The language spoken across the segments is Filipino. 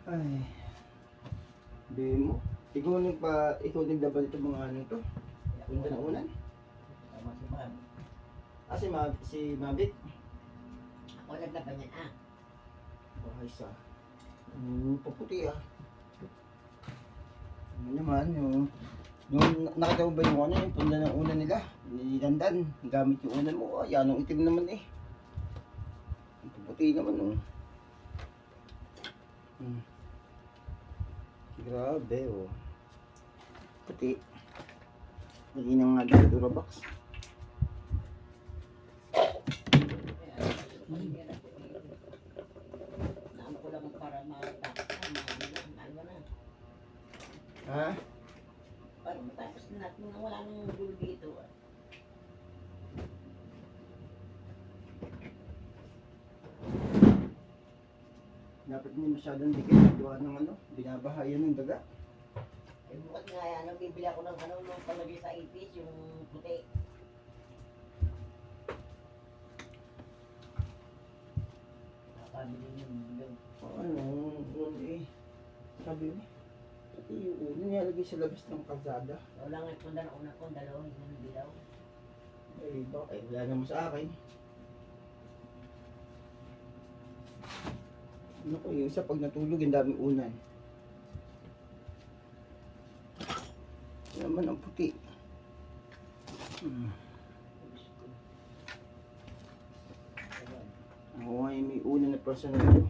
Ay. Di mo. Ikaw naglaban ito mga ano to. Punta na unan. Tama si Mab. Si Mabit. Ako naglaban yan ah. Bahay sa. Paputi ah. Ano naman yung nakita mo ba yung ano yung punda ng unan nila? Nilandan. Gamit yung unan mo. Yan ang itim naman eh. Paputi naman oh. Grabe oh. Puti. Hindi na nga dito Durabox. Naano ko lang para matapos na. Ha? Para matapos na natin na wala nang gulo dito. Dapat hindi masyadong dikit. Gawa ng ano, binabahayan ng daga. Eh bukat nga yan, bibili ako ng ano, nung palagay sa ipis, yung puti. Nakabili yung bilog. Ano eh. Sabi mo. Pati yung ulo nilalagay sa labas ng kalsada. Wala nga kung una kong dalawa, hindi na bilaw. Ay, wala naman sa akin. Ano ko yung isa pag natulog, yung daming unan. Ito naman ang puti. Ako nga yung may unan na personal ko.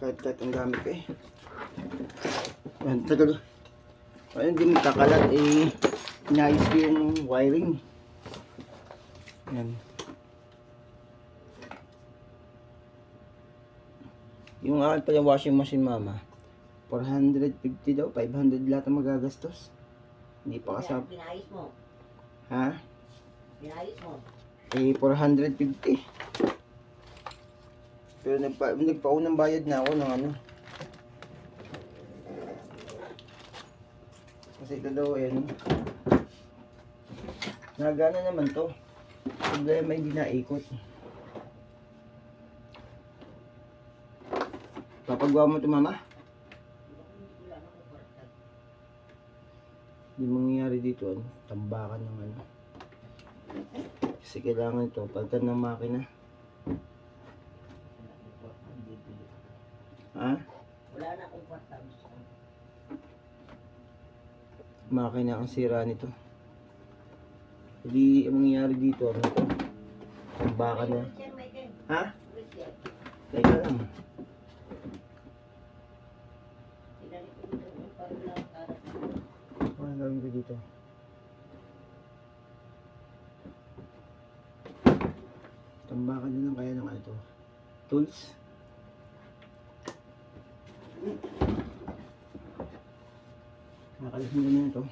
Kahit ang gamit ko eh. Yan, tagal. Ayun, hindi magkakalat eh. Inayos ko yung wiring. Yan. Yung akin pala washing machine mama. 450 daw, 500 lahat ang magagastos. Hindi pa kasama. Pinayos mo. Ha? Pinayos mo. Eh, 450. Pero nagpaunang bayad na ako ng ano. Kasi ito daw eh, nagana naman to. Problema hindi naikot. Papagawa mo ito mama? Hindi mangyayari dito ano, tambakan ng ano. Kasi kailangan ito, palitan ng makina. Ha? Wala na akong kwarta. Makina ang sira nito. Hindi ang mangyayari dito ano ito? Tambakan na. Ha? Teka lang. Ano gawin ko dito? Tambakan na lang kaya ng ano ito? Tools? Nakalisin ko na ito.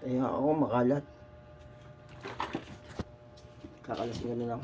Kaya ako makalat. Kakalasin ko na lang.